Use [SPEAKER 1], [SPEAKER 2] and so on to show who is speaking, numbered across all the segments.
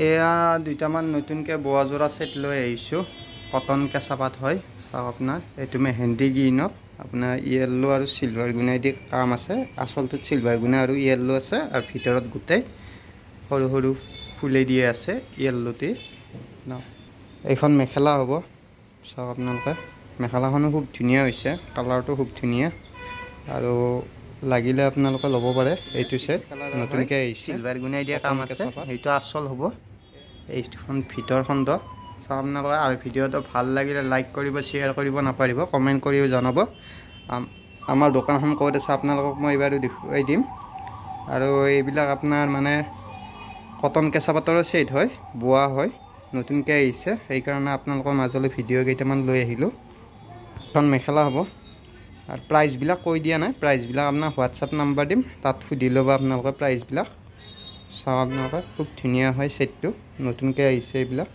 [SPEAKER 1] এয়া দুটামান নতুনকৈ বোৱা যোৰা সেট লৈ আহিছোঁ। কটন কেঁচা পাত হয়। চাওক আপোনাৰ এইটো মেহেন্দি গ্ৰীণত আপোনাৰ য়েল্লো আৰু চিলভাৰ গুণাই দি কাম আছে। আচলটোত চিলভাৰ গুণা আৰু য়েল্লো আছে আৰু ভিতৰত গোটেই সৰু সৰু ফুলে দিয়ে আছে য়েল্লোতে। এইখন মেখেলা হ'ব। চাওক আপোনালোকে মেখেলাখনো খুব ধুনীয়া হৈছে, কালাৰটো খুব ধুনীয়া আৰু লাগিলে আপোনালোকে ল'ব পাৰে। এইটো সেট নতুনকৈ আহিছে, চিলভাৰ গুণাই দিয়া কাম আছে। সেইটো আচল হ'ব। এইখন ভিতৰখন দ চাওক আপোনালোকে। আৰু ভিডিঅ'টো ভাল লাগিলে লাইক কৰিব, শ্বেয়াৰ কৰিব নাপাহৰিব, কমেণ্ট কৰিও জনাব। আমাৰ দোকানখন ক'ত আছে আপোনালোকক মই এইবাৰো দেখুৱাই দিম। আৰু এইবিলাক আপোনাৰ মানে কটন কেঁচা পাটৰ সেট হয়, বোৱা হয়, নতুনকৈ আহিছে। সেইকাৰণে আপোনালোকৰ মাজলৈ ভিডিঅ' কেইটামান লৈ আহিলোঁ। এখন মেখেলা হ'ব আৰু প্ৰাইচবিলাক কৈ দিয়া নাই। প্ৰাইচবিলাক আপোনাৰ হোৱাটছআপ নাম্বাৰ দিম, তাত সুধি ল'ব আপোনালোকে প্ৰাইচবিলাক। চাওক আপোনালোকে খুব ধুনীয়া হয় সেটটো, নতুনকৈ আহিছে এইবিলাক।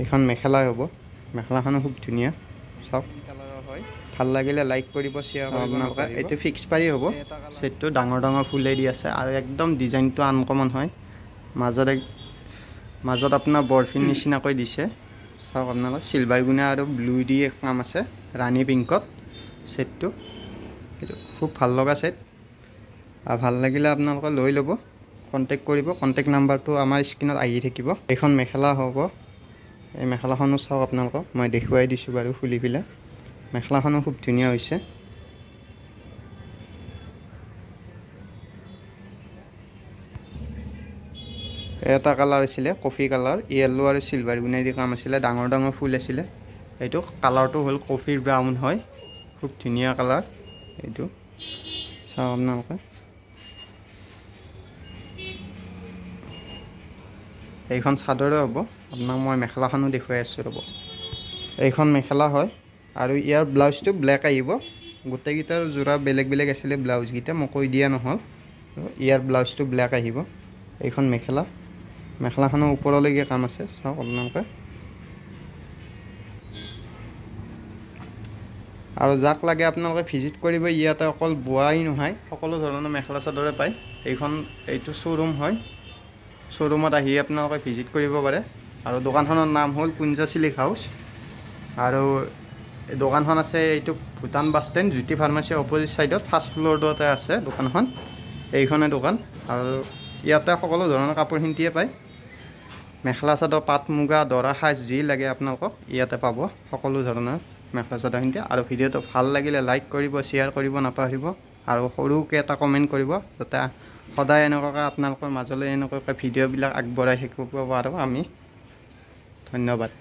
[SPEAKER 1] এইখন মেখেলাই হ'ব, মেখেলাখনো খুব ধুনীয়া। চাওক কালাৰৰ হয়, ভাল লাগিলে লাইক কৰিব, শ্বেয়াৰ কৰিব আপোনালোকে। এইটো ফিক্স পাৰি হ'ব। সেটটো ডাঙৰ ডাঙৰ ফুলে দি আছে আৰু একদম ডিজাইনটো আনকমন হয়। মাজত আপোনাৰ বৰফিৰ নিচিনাকৈ দিছে। চাওক আপোনালোকে চিলভাৰ গুণা আৰু ব্লু দি কাম আছে, ৰাণী পিংকত সেটটো। সেইটো খুব ভাল লগা সেট আৰু ভাল লাগিলে আপোনালোকে লৈ ল'ব, কণ্টেক্ট কৰিব। কণ্টেক্ট নাম্বাৰটো আমাৰ স্ক্ৰীণত আহি থাকিব। এইখন মেখেলা হ'ব। এই মেখেলাখনো চাওক আপোনালোকক মই দেখুৱাই দিছোঁ বাৰু খুলি পেলাই। মেখেলাখনো খুব ধুনীয়া হৈছে। এটা কালাৰ আছিলে কফি কালাৰ, য়েল্লো আৰু চিলভাৰ গুণাই দি কাম আছিলে, ডাঙৰ ডাঙৰ ফুল আছিলে। এইটো কালাৰটো হ'ল কফি ব্ৰাউন হয়, খুব ধুনীয়া কালাৰ এইটো। চাওক আপোনালোকে। এইখন চাদৰে হ'ব। আপোনাক মই মেখেলাখনো দেখুৱাই আছোঁ ৰ'ব। এইখন মেখেলা হয় আৰু ইয়াৰ ব্লাউজটো ব্লেক আহিব। গোটেইকেইটাৰ যোৰা বেলেগ বেলেগ আছিলে ব্লাউজকেইটা, মই কৈ দিয়া নহ'ল। ইয়াৰ ব্লাউজটো ব্লেক আহিব। এইখন মেখেলা, মেখেলাখনৰ ওপৰলৈকে কাম আছে। চাওক আপোনালোকে। আৰু যাক লাগে আপোনালোকে ভিজিট কৰিব। ইয়াতে অকল বোৱাই নহয়, সকলো ধৰণৰ মেখেলা চাদৰে পায়। এইটো শ্ব'ৰুম হয়। শ্ব'ৰুমত আহি আপোনালোকে ভিজিট কৰিব পাৰে। আৰু দোকানখনৰ নাম হ'ল কুঞ্জ চিল্ক হাউচ। আৰু দোকানখন আছে এইটো ভূটান বাছ ষ্টেণ্ড, জ্যোতি ফাৰ্মাচী অপ'জিট ছাইডত ফাৰ্ষ্ট ফ্ল'ৰতে আছে দোকানখন। এইখনে দোকান। আৰু ইয়াতে সকলো ধৰণৰ কাপোৰ পিন্ধিয়ে পায়। মেখেলা চাদৰ, পাট মুগা, দৰা সাজ যি লাগে আপোনালোকক ইয়াতে পাব, সকলো ধৰণৰ মেখেলা চাদৰ পিন্ধি। আৰু ভিডিঅ'টো ভাল লাগিলে লাইক কৰিব, শ্বেয়াৰ কৰিব নাপাহৰিব। আৰু সৰুকৈ এটা কমেণ্ট কৰিব, যাতে সদায় এনেকুৱাকৈ আপোনালোকৰ মাজলৈ এনেকুৱাকৈ ভিডিঅ'বিলাক আগবঢ়াই থাকিব পাৰোঁ আমি। ধন্যবাদ।